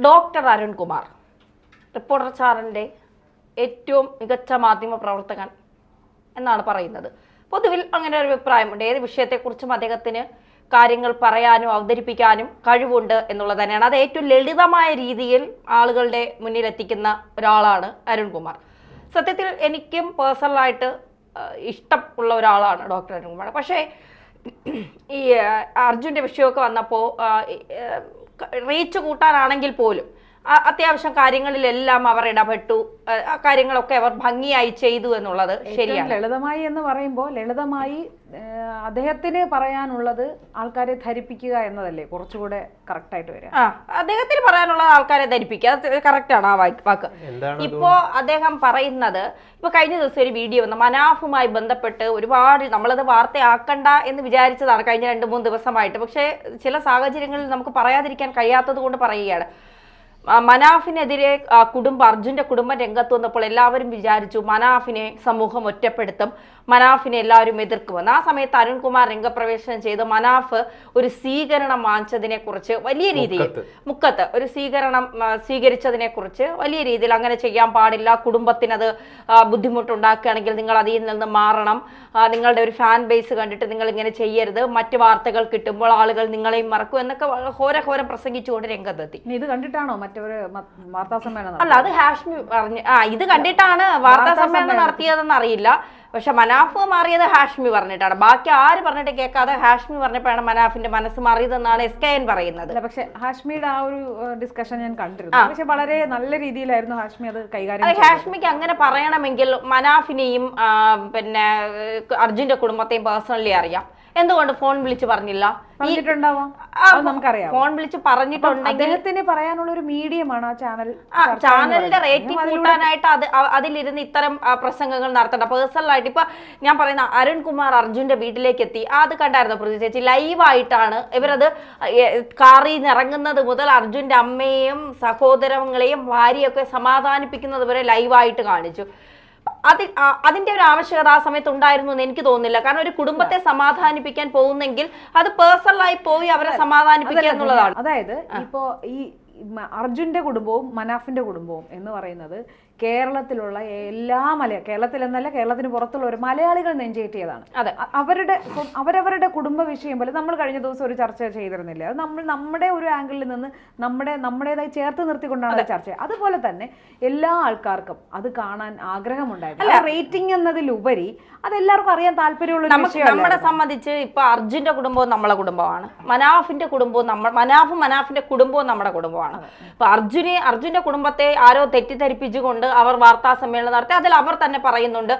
Doctor Arunkumar reporter ചാനലിൻ്റെ ഏറ്റവും മികച്ച മാധ്യമ പ്രവർത്തകൻ എന്നാണ് പറയുന്നത്. പൊതുവിൽ അങ്ങനെ ഒരു അഭിപ്രായമുണ്ട്. ഏത് വിഷയത്തെക്കുറിച്ചും അദ്ദേഹത്തിന് കാര്യങ്ങൾ പറയാനും അവതരിപ്പിക്കാനും കഴിവുണ്ട് എന്നുള്ളത് തന്നെയാണ്. അത് ഏറ്റവും ലളിതമായ രീതിയിൽ ആളുകളുടെ മുന്നിൽ എത്തിക്കുന്ന ഒരാളാണ് അരുൺകുമാർ. സത്യത്തിൽ എനിക്കും പേഴ്സണലായിട്ട് ഇഷ്ടമുള്ള ഒരാളാണ് ഡോക്ടർ അരുൺകുമാർ. പക്ഷേ ഈ അർജുൻ്റെ വിഷയമൊക്കെ വന്നപ്പോൾ റീച്ച് കൂട്ടാനാണെങ്കിൽ പോലും അത്യാവശ്യം കാര്യങ്ങളിലെല്ലാം അവർ ഇടപെട്ടു. ആ കാര്യങ്ങളൊക്കെ അവർ ഭംഗിയായി ചെയ്തു എന്നുള്ളത് ശരിയാണ്. ലളിതമായി എന്ന് പറയുമ്പോൾ ലളിതമായി അദ്ദേഹത്തിന് പറയാനുള്ളത് ആൾക്കാരെ ധരിപ്പിക്കുക എന്നതല്ലേ കുറച്ചുകൂടെ കറക്റ്റായിട്ട് വരിക. അദ്ദേഹത്തിന് പറയാനുള്ളത് ആൾക്കാരെ ധരിപ്പിക്കുക, അത് കറക്റ്റാണ് ആ വാക്ക്. ഇപ്പോ അദ്ദേഹം പറയുന്നത്, ഇപ്പൊ കഴിഞ്ഞ ദിവസം ഒരു വീഡിയോ വന്നു മനാഫുമായി ബന്ധപ്പെട്ട് ഒരുപാട് നമ്മളത് വാർത്തയാക്കണ്ട എന്ന് വിചാരിച്ചതാണ് കഴിഞ്ഞ 2-3 ദിവസമായിട്ട്. പക്ഷേ ചില സാഹചര്യങ്ങളിൽ നമുക്ക് പറയാതിരിക്കാൻ കഴിയാത്തത് കൊണ്ട് പറയുകയാണ്. മനാഫിനെതിരെ അർജുന്റെ കുടുംബം രംഗത്ത് വന്നപ്പോൾ എല്ലാവരും വിചാരിച്ചു മനാഫിനെ സമൂഹം ഒറ്റപ്പെടുത്തും, മനാഫിനെ എല്ലാവരും എതിർക്കുമെന്ന്. ആ സമയത്ത് അരുൺകുമാർ രംഗപ്രവേശനം ചെയ്ത് മനാഫ് ഒരു സ്വീകരണം വാങ്ങിച്ചതിനെ കുറിച്ച് വലിയ രീതിയിൽ മുക്കത്ത് ഒരു സ്വീകരിച്ചതിനെ കുറിച്ച് വലിയ രീതിയിൽ അങ്ങനെ ചെയ്യാൻ പാടില്ല, കുടുംബത്തിനത് ബുദ്ധിമുട്ടുണ്ടാക്കുകയാണെങ്കിൽ നിങ്ങൾ അതിൽ നിന്ന് മാറണം, നിങ്ങളുടെ ഒരു ഫാൻ ബേസ് കണ്ടിട്ട് നിങ്ങൾ ഇങ്ങനെ ചെയ്യരുത്, മറ്റു വാർത്തകൾ കിട്ടുമ്പോൾ ആളുകൾ നിങ്ങളെയും മറക്കും എന്നൊക്കെ ഘോരഘോരം പ്രസംഗിച്ചുകൊണ്ട് രംഗത്തെത്തി. ഇത് കണ്ടിട്ടാണോ വാർത്താ സമ്മേളനം? അല്ല, അത് ഹാഷ്മി പറഞ്ഞു. ഇത് കണ്ടിട്ടാണ് വാർത്താ സമ്മേളനം നടത്തിയതെന്ന് അറിയില്ല. പക്ഷെ മനാഫ് മാറിയത് ഹാഷ്മി പറഞ്ഞിട്ടാണ്. ബാക്കി ആര് പറഞ്ഞിട്ട് കേൾക്കാതെ ഹാഷ്മി പറഞ്ഞപ്പോഴാണ് മനാഫിന്റെ മനസ്സ് മാറിയതെന്നാണ് SKN പറയുന്നത്. പക്ഷെ ഹാഷ്മിയുടെ ആ ഒരു ഡിസ്കഷൻ ഞാൻ കണ്ടിരുന്നു. പക്ഷെ വളരെ നല്ല രീതിയിലായിരുന്നു ഹാഷ്മി അത് കൈകാര്യം ചെയ്തത്. ഹാഷ്മിക്ക് അങ്ങനെ പറയണമെങ്കിൽ മനാഫിനെയും പിന്നെ അർജുന്റെ കുടുംബത്തെയും പേഴ്സണലി അറിയാം. എന്തുകൊണ്ട് ഫോൺ വിളിച്ച് പറഞ്ഞില്ല? നമുക്കറിയാം, ഫോൺ വിളിച്ച് പറഞ്ഞിട്ടുണ്ടെങ്കിൽ അദ്ദേഹത്തിന് പറയാനുള്ള ഒരു മീഡിയമാണ് ആ ചാനലിന്റെ റേറ്റിംഗ് കൂട്ടാനായിട്ട് അതിലിരുന്ന് ഇത്തരം പ്രസംഗങ്ങൾ നടത്തണ്ട. പേഴ്സണലായിട്ട് ഇപ്പൊ ഞാൻ പറയുന്ന അരുൺകുമാർ അർജുന്റെ വീട്ടിലേക്ക് എത്തി, അത് കണ്ടായിരുന്നു പ്രതി ചേച്ചി? ലൈവായിട്ടാണ് ഇവരത് കാറിൽ നിന്ന് ഇറങ്ങുന്നത് മുതൽ അർജുന്റെ അമ്മയെയും സഹോദരങ്ങളെയും ഭാര്യയൊക്കെ സമാധാനിപ്പിക്കുന്നത് വരെ ലൈവായിട്ട് കാണിച്ചു. അതിന്റെ ഒരു ആവശ്യകത ആ സമയത്ത് ഉണ്ടായിരുന്നു എന്ന് എനിക്ക് തോന്നുന്നില്ല. കാരണം ഒരു കുടുംബത്തെ സമാധാനിപ്പിക്കാൻ പോകുന്നെങ്കിൽ അത് പേഴ്സണലായി പോയി അവരെ സമാധാനിപ്പിക്കുക എന്നുള്ളതാണ്. അതായത് ഇപ്പോ ഈ അർജുന്റെ കുടുംബവും മനാഫിന്റെ കുടുംബവും എന്ന് പറയുന്നത് കേരളത്തിലുള്ള കേരളത്തിൽ എന്നല്ല കേരളത്തിന് പുറത്തുള്ള ഒരു മലയാളികൾ നെഞ്ചേറ്റിയതാണ്. അതെ, അവരവരുടെ കുടുംബ വിഷയം പോലെ നമ്മൾ കഴിഞ്ഞ ദിവസം ഒരു ചർച്ച ചെയ്തിരുന്നില്ല. അത് നമ്മുടെ ഒരു ആംഗിളിൽ നിന്ന് നമ്മുടേതായി ചേർത്ത് നിർത്തിക്കൊണ്ടാണ് ചർച്ച. അതുപോലെ തന്നെ എല്ലാ ആൾക്കാർക്കും അത് കാണാൻ ആഗ്രഹമുണ്ടായിരുന്നു. റേറ്റിംഗ് എന്നതിലുപരി അതെല്ലാവർക്കും അറിയാൻ താല്പര്യമുള്ള നമ്മളെ സംബന്ധിച്ച് ഇപ്പൊ അർജുന്റെ കുടുംബവും നമ്മളെ കുടുംബമാണ്, മനാഫിന്റെ കുടുംബവും മനാഫിന്റെ കുടുംബവും നമ്മുടെ കുടുംബമാണ്. ഇപ്പൊ അർജുന്റെ കുടുംബത്തെ ആരോ തെറ്റിദ്ധരിപ്പിച്ചുകൊണ്ട് അവർ വാർത്താ സമ്മേളനം നടത്തി. അതിൽ അവർ തന്നെ പറയുന്നുണ്ട്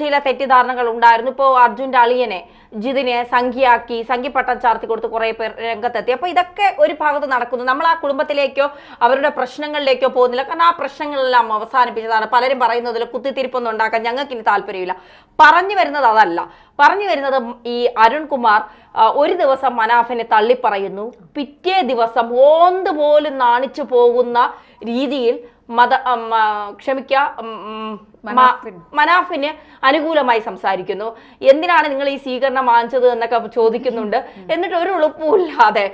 ചില തെറ്റിദ്ധാരണകൾ ഉണ്ടായിരുന്നു. ഇപ്പോൾ അർജുന്റെ അളിയനെ ജിതിനെ സംഖ്യ പട്ടം ചാർത്തി കൊടുത്ത് കുറെ പേർ രംഗത്തെത്തി. അപ്പൊ ഇതൊക്കെ ഒരു ഭാഗത്ത് നടക്കുന്നു. നമ്മൾ ആ കുടുംബത്തിലേക്കോ അവരുടെ പ്രശ്നങ്ങളിലേക്കോ പോകുന്നില്ല. കാരണം ആ പ്രശ്നങ്ങളെല്ലാം അവസാനിപ്പിച്ചതാണ്. പലരും പറയുന്നതിൽ കുത്തിത്തിരിപ്പൊന്നും ഉണ്ടാക്കാൻ ഞങ്ങൾക്ക് ഇനി താല്പര്യമില്ല. പറഞ്ഞു വരുന്നത് അതല്ല. പറഞ്ഞു വരുന്നത് ഈ അരുൺകുമാർ ഒരു ദിവസം മനാഫിനെ തള്ളിപ്പറയുന്നു, പിറ്റേ ദിവസം ഓന്ത് പോലും നാണിച്ചു പോകുന്ന രീതിയിൽ മനാഫിന് അനുകൂലമായി സംസാരിക്കുന്നു. എന്തിനാണ് നിങ്ങൾ ഈ സ്വീകരണം വാങ്ങിച്ചത് എന്നൊക്കെ ചോദിക്കുന്നുണ്ട്. എന്നിട്ട് ഒരു ഉളുപ്പുമില്ലാതെ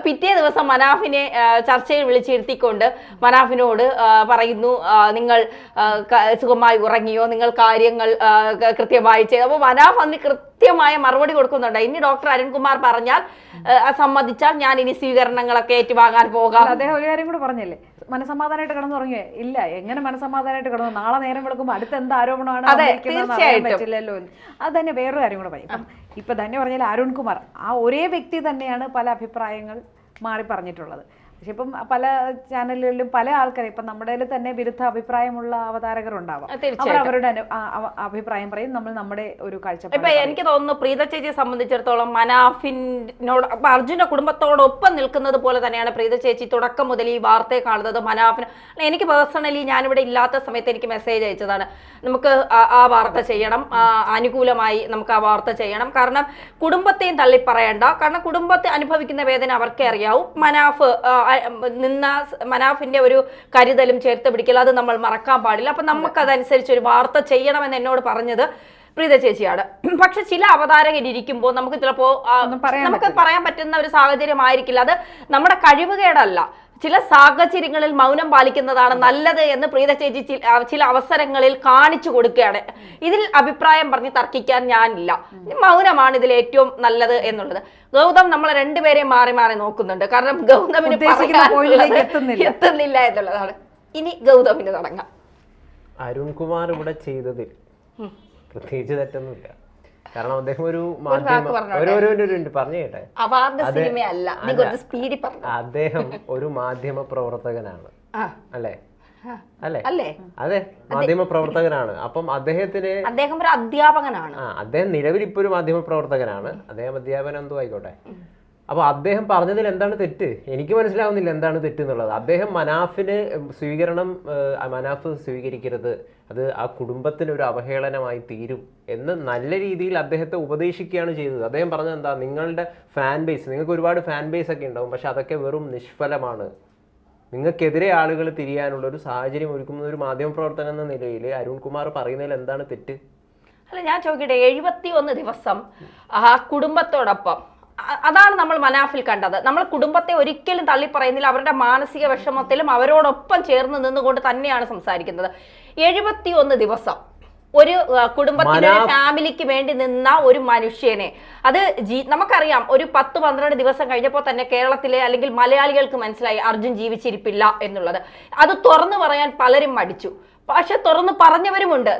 പിറ്റേ ദിവസം മനാഫിനെ ചർച്ചയിൽ വിളിച്ചിരുത്തിക്കൊണ്ട് മനാഫിനോട് പറയുന്നു, നിങ്ങൾ സുഖമായി ഉറങ്ങിയോ, നിങ്ങൾ കാര്യങ്ങൾ കൃത്യമായി ചെയ്തു. അപ്പോൾ മനാഫ് അന്ന് കൃത്യമായ മറുപടി കൊടുക്കുന്നുണ്ട്. ഇനി ഡോക്ടർ അരുൺകുമാർ പറഞ്ഞാൽ സമ്മതിച്ചാൽ ഞാൻ ഇനി സ്വീകരണങ്ങളൊക്കെ ഏറ്റുവാങ്ങാൻ പോകാം. അദ്ദേഹം ഒരു കാര്യം കൂടെ പറഞ്ഞല്ലേ, മനസമാധാനമായിട്ട് കിടന്നുറങ്ങിയേ? ഇല്ല, എങ്ങനെ മനസമാധാനമായിട്ട് കിടന്നു? നാളെ നേരം വെളുക്കുമ്പോൾ അടുത്ത എന്ത് ആരോപണമാണ് പറ്റില്ലല്ലോ. അത് തന്നെ വേറൊരു കാര്യം കൂടെ പറയും. ഇപ്പൊ തന്നെ പറഞ്ഞാൽ അരുൺകുമാർ ആ ഒരേ വ്യക്തി തന്നെയാണ് പല അഭിപ്രായങ്ങൾ മാറി പറഞ്ഞിട്ടുള്ളത്. പക്ഷെ ഇപ്പം പല ചാനലുകളിലും പല ആൾക്കാരും ഇപ്പം നമ്മുടെ തന്നെ വിരുദ്ധ അഭിപ്രായമുള്ള അവതാരകർ ഉണ്ടാവാം. അവരുടെ അഭിപ്രായം പറയും, നമ്മൾ നമ്മുടെ ഒരു കാഴ്ചപ്പാട്. ഇപ്പൊ എനിക്ക് തോന്നുന്നു പ്രീത ചേച്ചിയെ സംബന്ധിച്ചിടത്തോളം മനാഫിനോട് അർജുന്റെ കുടുംബത്തോടൊപ്പം നിൽക്കുന്നത് പോലെ തന്നെയാണ് പ്രീത ചേച്ചി തുടക്കം മുതൽ ഈ വാർത്തയെ കാണുന്നത്. മനാഫിന് എനിക്ക് പേഴ്സണലി ഞാനിവിടെ ഇല്ലാത്ത സമയത്ത് എനിക്ക് മെസ്സേജ് അയച്ചതാണ്, നമുക്ക് ആ വാർത്ത ചെയ്യണം, അനുകൂലമായി നമുക്ക് ആ വാർത്ത ചെയ്യണം. കാരണം കുടുംബത്തെയും തള്ളിപ്പറയണ്ട, കാരണം കുടുംബത്തെ അനുഭവിക്കുന്ന വേദന അവർക്കേ അറിയാവൂ. മനാഫിന്റെ ഒരു കരുതലും ചേർത്ത് പിടിക്കൽ അത് നമ്മൾ മറക്കാൻ പാടില്ല. അപ്പൊ നമുക്കതനുസരിച്ച് ഒരു വാർത്ത ചെയ്യണമെന്ന് എന്നോട് പറഞ്ഞത് പ്രീത ചേച്ചിയാണ്. പക്ഷെ ചില അവതാരകരിക്കുമ്പോൾ നമുക്ക് ചിലപ്പോൾ നമുക്ക് പറയാൻ പറ്റുന്ന ഒരു സാഹചര്യം ആയിരിക്കില്ല. അത് നമ്മുടെ കഴിവുകേടല്ല. ചില സാഹചര്യങ്ങളിൽ മൗനം പാലിക്കുന്നതാണ് നല്ലത് എന്ന് പ്രീത ചേച്ചി ചില അവസരങ്ങളിൽ കാണിച്ചു കൊടുക്കുകയാണ്. ഇതിൽ അഭിപ്രായം പറഞ്ഞ് തർക്കിക്കാൻ ഞാനില്ല. മൗനമാണ് ഇതിൽ ഏറ്റവും നല്ലത് എന്നുള്ളത്. ഗൗതം നമ്മളെ രണ്ടുപേരെയും മാറി മാറി നോക്കുന്നുണ്ട്. കാരണം ഗൗതമിന് എത്തുന്നില്ല എന്നുള്ളതാണ്. ഇനി ഗൗതമിന് തുടങ്ങാം. അരുൺകുമാർ ഇവിടെ ചെയ്തതിൽ പ്രത്യേകിച്ച് തെറ്റൊന്നുമില്ല. കാരണം അദ്ദേഹം ഒരു പറഞ്ഞു കേട്ടെ, അദ്ദേഹം ഒരു മാധ്യമ പ്രവർത്തകനാണ് അല്ലേ? അല്ലേ? അതെ, മാധ്യമ പ്രവർത്തകനാണ്. അപ്പം അദ്ദേഹം ഒരു അധ്യാപകനാണ്. അദ്ദേഹം നിലവിൽ ഇപ്പൊ ഒരു മാധ്യമ പ്രവർത്തകനാണ്. അദ്ദേഹം അധ്യാപനം എന്തോ ആയിക്കോട്ടെ. അപ്പൊ അദ്ദേഹം പറഞ്ഞതിൽ എന്താണ് തെറ്റ്? എനിക്ക് മനസ്സിലാവുന്നില്ല എന്താണ് തെറ്റ് എന്നുള്ളത്. അദ്ദേഹം മനാഫ് സ്വീകരിക്കരുത്, അത് ആ കുടുംബത്തിന് ഒരു അവഹേളനമായി തീരും എന്ന് നല്ല രീതിയിൽ അദ്ദേഹത്തെ ഉപദേശിക്കുകയാണ് ചെയ്തത്. അദ്ദേഹം പറഞ്ഞത് എന്താ, നിങ്ങളുടെ ഫാൻ ബേസ്, നിങ്ങൾക്ക് ഒരുപാട് ഫാൻ ബേസ് ഒക്കെ ഉണ്ടാവും, പക്ഷെ അതൊക്കെ വെറും നിഷ്ഫലമാണ്. നിങ്ങൾക്കെതിരെ ആളുകൾ തിരിയാനുള്ള ഒരു സാഹചര്യം ഒരുക്കുന്ന ഒരു മാധ്യമപ്രവർത്തനം എന്ന നിലയിൽ അരുൺകുമാർ പറയുന്നതിൽ എന്താണ് തെറ്റ്? അല്ല, ഞാൻ ചോദിക്കട്ടെ, 71 ദിവസം ആ കുടുംബത്തോടൊപ്പം, അതാണ് നമ്മൾ മനാഫിൽ കണ്ടത്. നമ്മൾ കുടുംബത്തെ ഒരിക്കലും തള്ളി പറയുന്നില്ല. അവരുടെ മാനസിക വിഷമത്തിലും അവരോടൊപ്പം ചേർന്ന് നിന്നുകൊണ്ട് തന്നെയാണ് സംസാരിക്കുന്നത്. 71 ദിവസം ഒരു കുടുംബത്തിന്, ഫാമിലിക്ക് വേണ്ടി നിന്ന ഒരു മനുഷ്യനെ, അത് നമുക്കറിയാം, ഒരു 10-12 ദിവസം കഴിഞ്ഞപ്പോൾ തന്നെ കേരളത്തിലെ അല്ലെങ്കിൽ മലയാളികൾക്ക് മനസ്സിലായി അർജുൻ ജീവിച്ചിരിപ്പില്ല എന്നുള്ളത്. അത് തുറന്നു പറയാൻ പലരും മടിച്ചു. പക്ഷെ തുറന്ന് പറഞ്ഞവരുമുണ്ട്.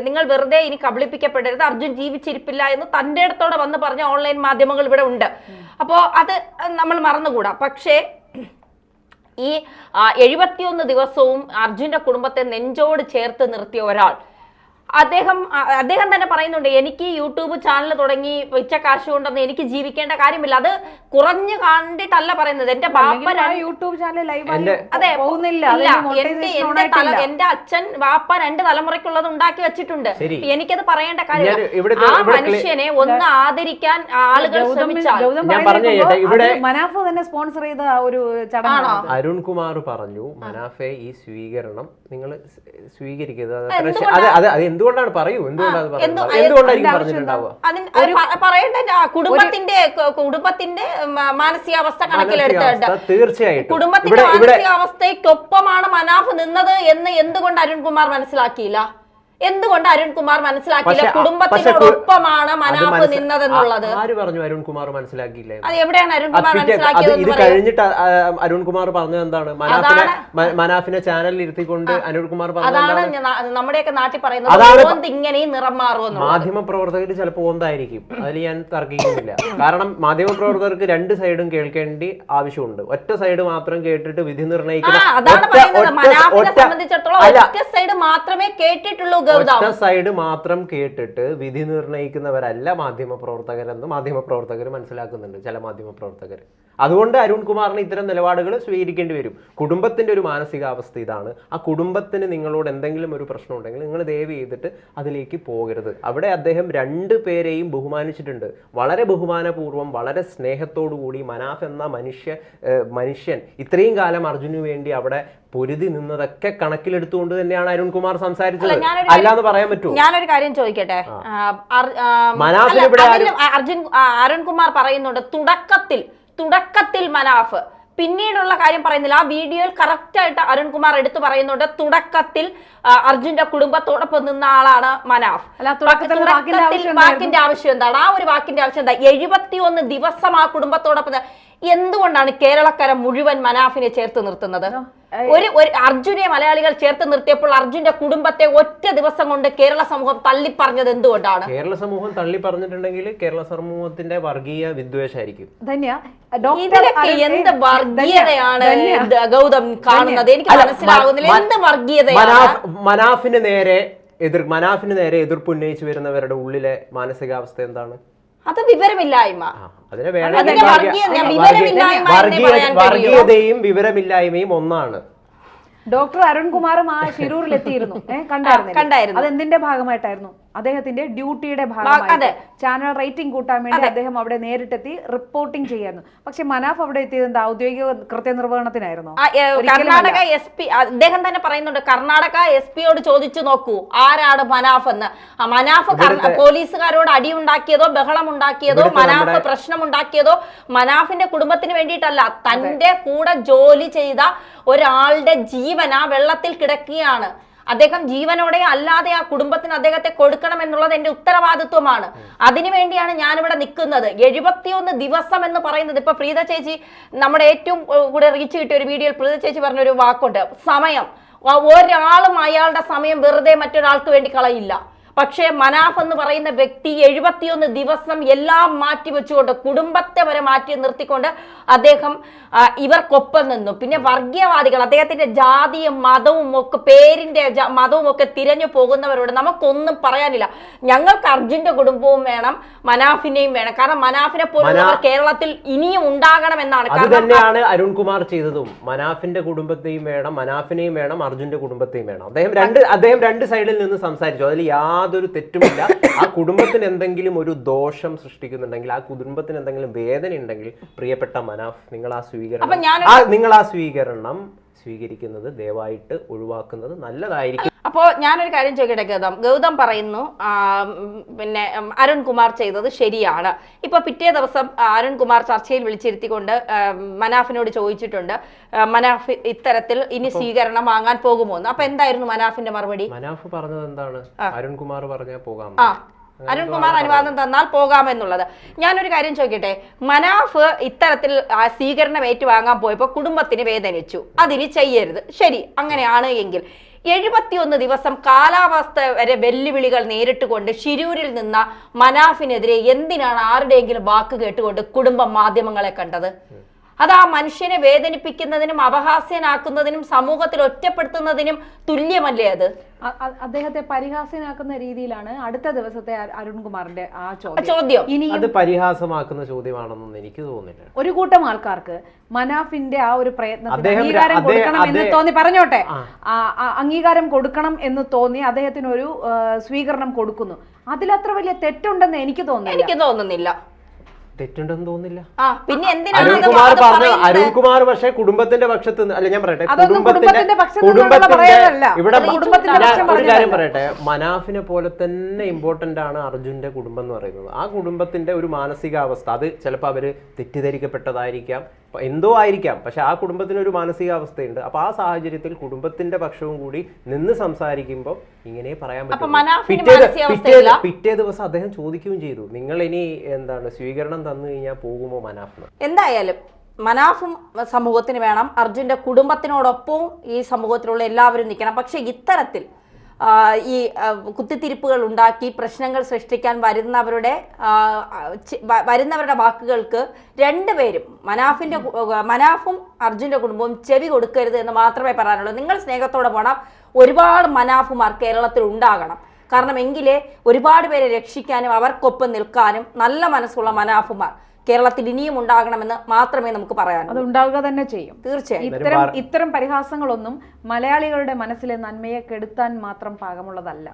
നിങ്ങൾ വെറുതെ ഇനി കബളിപ്പിക്കപ്പെടരുത്, അർജുൻ ജീവിച്ചിരിപ്പില്ല എന്ന് തൻ്റെ അടുത്തോടെ വന്ന് പറഞ്ഞ ഓൺലൈൻ മാധ്യമങ്ങൾ ഇവിടെ ഉണ്ട്. അപ്പോൾ അത് നമ്മൾ മറന്നുകൂടാ. പക്ഷേ ഈ 71 ദിവസവും അർജുന്റെ കുടുംബത്തെ നെഞ്ചോട് ചേർത്ത് നിർത്തിയ ഒരാൾ, അദ്ദേഹം തന്നെ പറയുന്നുണ്ട്, എനിക്ക് യൂട്യൂബ് ചാനൽ തുടങ്ങി വെച്ച കാശ് കൊണ്ടൊന്നും എനിക്ക് ജീവിക്കേണ്ട കാര്യമില്ല. അത് കുറഞ്ഞു കണ്ടിട്ടല്ല പറയുന്നത്. എന്റെ ബാപ്പ യൂട്യൂബ് ചാനൽ അതെ എന്റെ അച്ഛൻ ബാപ്പ 2 തലമുറയ്ക്കുള്ളത് ഉണ്ടാക്കി വെച്ചിട്ടുണ്ട്. എനിക്കത് പറയേണ്ട കാര്യമില്ല. ആ മനുഷ്യനെ ഒന്ന് ആദരിക്കാൻ ആളുകൾ ശ്രമിച്ചാൽ. മനാഫ് തന്നെ സ്പോൺസർ ചെയ്ത ഒരു ചടങ്ങാണോ? അരുൺകുമാർ പറഞ്ഞു, മനാഫെ ഈ സ്വീകരണം നിങ്ങൾ സ്വീകരിക്കരുത്. എന്തുകൊണ്ടാണ് പറയൂ, എന്തുകൊണ്ടായിരിക്കും പറഞ്ഞിട്ടുണ്ടാവുക? കുടുംബത്തിന്റെ മാനസികാവസ്ഥ കണക്കിലെടുത്തിട്ടുണ്ട്. തീർച്ചയായിട്ടും കുടുംബത്തിന്റെ മാനസികാവസ്ഥയ്ക്കൊപ്പമാണ് മനാഫ് നിന്നത് എന്ന് എന്തുകൊണ്ട് അരുൺകുമാർ മനസ്സിലാക്കിയില്ല? എന്തുകൊണ്ട് അരുൺകുമാർ മനസ്സിലാക്കിയില്ല കുടുംബത്തിനോടൊപ്പമാണ് മനാഫ് നിന്നതെന്നുള്ളത്? ആര് പറഞ്ഞു അരുൺകുമാർ മനസ്സിലാക്കിയില്ല? അത് എവിടെയാണ് അരുൺകുമാർ മനസ്സിലാക്കിയത്? ഇത് കഴിഞ്ഞിട്ട് അരുൺകുമാർ പറഞ്ഞത് എന്താണ്? മനാഫിനെ ചാനലിൽ ഇരുത്തിക്കൊണ്ട് അരുൺകുമാർ അതാണ് നമ്മുടെയൊക്കെ നാട്ടിൽ പറയുന്നത്, ഇങ്ങനെയും നിറം മാറുമെന്ന്. മാധ്യമ പ്രവർത്തകർ ചിലപ്പോൾ ഓന്തായിരിക്കും, അതിൽ ഞാൻ തർക്കിക്കുന്നില്ല. കാരണം മാധ്യമ പ്രവർത്തകർക്ക് 2 സൈഡും കേൾക്കേണ്ടി ആവശ്യമുണ്ട്. ഒറ്റ സൈഡ് മാത്രം കേട്ടിട്ട് വിധി നിർണ്ണയിക്കുന്ന സൈഡ് മാത്രമേ കേട്ടിട്ടുള്ളൂ. ഒറ്റ സൈഡ് മാത്രം കേട്ടിട്ട് വിധി നിർണ്ണയിക്കുന്നവരല്ല മാധ്യമപ്രവർത്തകരെന്ന് മാധ്യമപ്രവർത്തകർ മനസ്സിലാക്കുന്നുണ്ട്, ചില മാധ്യമപ്രവർത്തകർ. അതുകൊണ്ട് അരുൺകുമാറിന് ഇത്തരം നിലപാടുകൾ സ്വീകരിക്കേണ്ടി വരും. കുടുംബത്തിന്റെ ഒരു മാനസികാവസ്ഥ ഇതാണ്. ആ കുടുംബത്തിന് നിങ്ങളോട് എന്തെങ്കിലും ഒരു പ്രശ്നം ഉണ്ടെങ്കിൽ നിങ്ങൾ ദയവ് ചെയ്തിട്ട് അതിലേക്ക് പോകരുത്. അവിടെ അദ്ദേഹം 2 പേരെയും ബഹുമാനിച്ചിട്ടുണ്ട്. വളരെ ബഹുമാനപൂർവ്വം, വളരെ സ്നേഹത്തോടു കൂടി മനാഫ് എന്ന മനുഷ്യൻ ഇത്രയും കാലം അർജുനു വേണ്ടി അവിടെ പൊരുതി നിന്നതൊക്കെ കണക്കിലെടുത്തുകൊണ്ട് തന്നെയാണ് അരുൺകുമാർ സംസാരിച്ചത്. അല്ലാന്ന് പറയാൻ പറ്റുമോ? ഞാനൊരു കാര്യം ചോദിക്കട്ടെ. അരുൺകുമാർ പറയുന്നുണ്ട് തുടക്കത്തിൽ മനാഫ്, പിന്നീടുള്ള കാര്യം പറയുന്നില്ല. ആ വീഡിയോയിൽ കറക്റ്റ് ആയിട്ട് അരുൺകുമാർ എടുത്തു പറയുന്നുണ്ട്, തുടക്കത്തിൽ അർജുന്റെ കുടുംബത്തോടൊപ്പം നിന്ന ആളാണ് മനാഫ്. വാക്കിന്റെ ആവശ്യം എന്താണ്? ആ ഒരു വാക്കിന്റെ ആവശ്യം എന്താ? 71 ദിവസം ആ കുടുംബത്തോടൊപ്പം. എന്തുകൊണ്ടാണ് കേരളക്കര മുഴുവൻ മനാഫിനെ ചേർത്ത് നിർത്തുന്നത്? ഒരു അർജുനെ മലയാളികൾ ചേർത്ത് നിർത്തിയപ്പോൾ അർജുന്റെ കുടുംബത്തെ ഒറ്റ ദിവസം കൊണ്ട് കേരള സമൂഹം തള്ളിപ്പറഞ്ഞത് എന്തുകൊണ്ടാണ്? കേരള സമൂഹം തള്ളി പറഞ്ഞിട്ടുണ്ടെങ്കിൽ കേരള സമൂഹത്തിന്റെ വർഗീയ വിദ്വേഷമായിരിക്കും. ഇതിലൊക്കെ എന്ത് വർഗീയതയാണ് ഗൗതം കാണുന്നത്? എനിക്ക് മനസ്സിലാകുന്നില്ല. എന്ത് വർഗീയതയാണ്? മനാഫിന് നേരെ എതിർപ്പുന്നയിച്ചു വരുന്നവരുടെ ഉള്ളിലെ മാനസികാവസ്ഥ എന്താണ്? അത് വിവരമില്ലായ്മ. വർഗീയതയും വിവരമില്ലായ്മയും ഒന്നാണ്. ഡോക്ടർ അരുൺകുമാറും ആ ശിരൂരിൽ എത്തിയിരുന്നു, കണ്ടായിരുന്നു. അത് എന്തിന്റെ ഭാഗമായിട്ടായിരുന്നു? അദ്ദേഹത്തിന്റെ ഡ്യൂട്ടിയുടെ ഭാഗമായി ചാനൽ റേറ്റിംഗ് കൂട്ടാൻ വേണ്ടി അദ്ദേഹം അവിടെ നേരിട്ടെത്തി റിപ്പോർട്ടിംഗ് ചെയ്യായിരുന്നു. പക്ഷെ മനാഫ് അവിടെ എത്തിയത് എന്താ, ഔദ്യോഗിക കൃത്യനിർവഹണത്തിനായിരുന്നോ? കർണാടക SP അദ്ദേഹം തന്നെ പറയുന്നുണ്ട്, കർണാടക SP-യോട് ചോദിച്ചു നോക്കൂ ആരാണ് മനാഫ് എന്ന്. മനാഫ് പോലീസുകാരോട് അടിയുണ്ടാക്കിയതോ ബഹളം ഉണ്ടാക്കിയതോ മനാഫ് പ്രശ്നമുണ്ടാക്കിയതോ മനാഫിന്റെ കുടുംബത്തിന് വേണ്ടിയിട്ടല്ല, തന്റെ കൂടെ ജോലി ചെയ്ത ഒരാളുടെ ജീവൻ ആ വെള്ളത്തിൽ കിടക്കുകയാണ്. അദ്ദേഹം ജീവനോടെ അല്ലാതെ ആ കുടുംബത്തിന് അദ്ദേഹത്തെ കൊടുക്കണം എന്നുള്ളത് എന്റെ ഉത്തരവാദിത്വമാണ്. അതിനുവേണ്ടിയാണ് ഞാനിവിടെ നിൽക്കുന്നത്. 71 ദിവസം എന്ന് പറയുന്നത്, ഇപ്പൊ പ്രീത ചേച്ചി നമ്മുടെ ഏറ്റവും കൂടെ റീച്ച് കിട്ടിയ ഒരു വീഡിയോയിൽ പ്രീത ചേച്ചി പറഞ്ഞൊരു വാക്കുണ്ട്, സമയം. ഒരാളും അയാളുടെ സമയം വെറുതെ മറ്റൊരാൾക്ക് വേണ്ടി കളയില്ല. പക്ഷേ മനാഫ് എന്ന് പറയുന്ന വ്യക്തി 71 ദിവസം എല്ലാം മാറ്റി വെച്ചുകൊണ്ട് കുടുംബത്തെ വരെ മാറ്റി നിർത്തിക്കൊണ്ട് അദ്ദേഹം ഇവർക്കൊപ്പം നിന്നു. പിന്നെ വർഗീയവാദികൾ, അദ്ദേഹത്തിന്റെ ജാതിയും മതവും ഒക്കെ പേരിന്റെ മതവും ഒക്കെ തിരഞ്ഞു പോകുന്നവരോട് നമുക്കൊന്നും പറയാനില്ല. ഞങ്ങൾക്ക് അർജുന്റെ കുടുംബവും വേണം, മനാഫിനെയും വേണം. കാരണം മനാഫിനെ പോലുള്ളവർ കേരളത്തിൽ ഇനിയും ഉണ്ടാകണം എന്നാണ്. അത് തന്നെയാണ് അരുൺകുമാർ ചെയ്തതും. മനാഫിന്റെ കുടുംബത്തെയും വേണം, മനാഫിനെയും വേണം, അർജുന്റെ കുടുംബത്തെയും വേണം. അദ്ദേഹം രണ്ട് സൈഡിൽ നിന്ന് സംസാരിച്ചു. അതിൽ യാതൊരു തെറ്റുമില്ല. ആ കുടുംബത്തിന് എന്തെങ്കിലും ഒരു ദോഷം സൃഷ്ടിക്കുന്നുണ്ടെങ്കിൽ, ആ കുടുംബത്തിന് എന്തെങ്കിലും വേദന ഉണ്ടെങ്കിൽ, പ്രിയപ്പെട്ട മനാഫ്, നിങ്ങൾ ആ സ്വീകരണം സ്വീകരിക്കുന്നത് ദയവായിട്ട് ഒഴിവാക്കുന്നത് നല്ലതായിരിക്കും. അപ്പോ ഞാനൊരു കാര്യം ചോദിക്കട്ടെ, ഗൗതം പറയുന്നു പിന്നെ അരുൺകുമാർ ചെയ്തത് ശരിയാണ്. ഇപ്പൊ പിറ്റേ ദിവസം അരുൺകുമാർ ചർച്ചയിൽ വിളിച്ചിരുത്തിക്കൊണ്ട് മനാഫിനോട് ചോദിച്ചിട്ടുണ്ട്, മനാഫ് ഇത്തരത്തിൽ ഇനി സ്വീകരണം വാങ്ങാൻ പോകുമോ എന്ന്. അപ്പൊ എന്തായിരുന്നു മനാഫിന്റെ മറുപടി? മനാഫ് പറഞ്ഞത് എന്താണ്? അരുൺകുമാർ പറഞ്ഞാൽ പോകാം, അരുൺകുമാർ അനുവാദം തന്നാൽ പോകാമെന്നുള്ളത്. ഞാനൊരു കാര്യം ചോദിക്കട്ടെ, മനാഫ് ഇത്തരത്തിൽ സ്വീകരണം ഏറ്റുവാങ്ങാൻ പോയപ്പോ കുടുംബത്തിന് വേദനിച്ചു, അതിന് ചെയ്യരുത്, ശരി, അങ്ങനെയാണ് എങ്കിൽ 71 ദിവസം കാലാവസ്ഥ വരെ വെല്ലുവിളികൾ നേരിട്ടുകൊണ്ട് ശിരൂരിൽ നിന്ന മനാഫിനെതിരെ എന്തിനാണ് ആരുടെയെങ്കിലും വാക്ക് കേട്ടുകൊണ്ട് കുടുംബം മാധ്യമങ്ങളെ കണ്ടത്? അത് ആ മനുഷ്യനെ വേദനിപ്പിക്കുന്നതിനും അപഹാസ്യനാക്കുന്നതിനും സമൂഹത്തിൽ ഒറ്റപ്പെടുത്തുന്നതിനും തുല്യമല്ലേ അത്? അദ്ദേഹത്തെ പരിഹാസ്യനാക്കുന്ന രീതിയിലാണ് അടുത്ത ദിവസത്തെ അരുൺകുമാറിന്റെ ആ ചോദ്യം. ഇനി അത് പരിഹാസമാക്കുന്ന ചോദ്യമാണെന്നൊന്നും എനിക്ക് തോന്നുന്നില്ല. ഒരു കൂട്ടം ആൾക്കാർക്ക് മനാഫിന്റെ ആ ഒരു പ്രയത്നത്തിന് അംഗീകാരം കൊടുക്കണം എന്ന് തോന്നി, പറഞ്ഞോട്ടെ, അംഗീകാരം കൊടുക്കണം എന്ന് തോന്നി അദ്ദേഹത്തിന് ഒരു സ്വീകരണം കൊടുക്കുന്നു. അതിലത്ര വലിയ തെറ്റുണ്ടെന്ന് എനിക്ക് തോന്നുന്നില്ല. തെറ്റുണ്ടെന്ന് തോന്നുന്നില്ല. പിന്നെ അരുൺകുമാർ പക്ഷേ കുടുംബത്തിന്റെ പക്ഷത്ത് അല്ല, ഞാൻ പറയട്ടെ, ഇവിടെ ഒരു കാര്യം പറയട്ടെ, മനാഫിനെ പോലെ തന്നെ ഇമ്പോർട്ടന്റ് ആണ് അർജുന്റെ കുടുംബം എന്ന് പറയുന്നത്. ആ കുടുംബത്തിന്റെ ഒരു മാനസികാവസ്ഥ, അത് ചിലപ്പോൾ അവര് തെറ്റിദ്ധരിക്കപ്പെട്ടതായിരിക്കാം, എന്തോ ആയിരിക്കാം, പക്ഷെ ആ കുടുംബത്തിന് ഒരു മാനസികാവസ്ഥയുണ്ട്. അപ്പൊ ആ സാഹചര്യത്തിൽ കുടുംബത്തിന്റെ പക്ഷവും കൂടി നിന്ന് സംസാരിക്കുമ്പോൾ ഇങ്ങനെ പറയാൻ പറ്റും. പിറ്റേ ദിവസം അദ്ദേഹം ചോദിക്കുകയും ചെയ്തു, നിങ്ങൾ ഇനി എന്താണ് സ്വീകരണം തന്നു കഴിഞ്ഞാൽ പോകുമോ മനാഫ്? എന്തായാലും മനാഫും സമൂഹത്തിന് വേണം, അർജുന്റെ കുടുംബത്തിനോടൊപ്പവും ഈ സമൂഹത്തിലുള്ള എല്ലാവരും നിൽക്കണം. പക്ഷെ ഇത്തരത്തിൽ ഈ കുത്തിത്തിരിപ്പുകൾ ഉണ്ടാക്കി പ്രശ്നങ്ങൾ സൃഷ്ടിക്കാൻ വരുന്നവരുടെ വാക്കുകൾക്ക് രണ്ടുപേരും, മനാഫും അർജുന്റെ കുടുംബവും ചെവി കൊടുക്കരുത് എന്ന് മാത്രമേ പറയാനുള്ളൂ. നിങ്ങൾ സ്നേഹത്തോടെ പോകണം. ഒരുപാട് മനാഫുമാർ കേരളത്തിൽ ഉണ്ടാകണം. കാരണം എങ്കിലേ ഒരുപാട് പേരെ രക്ഷിക്കാനും അവർക്കൊപ്പം നിൽക്കാനും നല്ല മനസ്സുള്ള മനാഫുമാർ കേരളത്തിൽ ഇനിയും ഉണ്ടാകണമെന്ന് മാത്രമേ നമുക്ക് പറയാനുള്ളൂ. അത് ഉണ്ടാവുക തന്നെ ചെയ്യും, തീർച്ചയായും. ഇത്തരം പരിഹാസങ്ങളൊന്നും മലയാളികളുടെ മനസ്സിലെ നന്മയെ കെടുത്താൻ മാത്രം പാകമുള്ളതല്ല.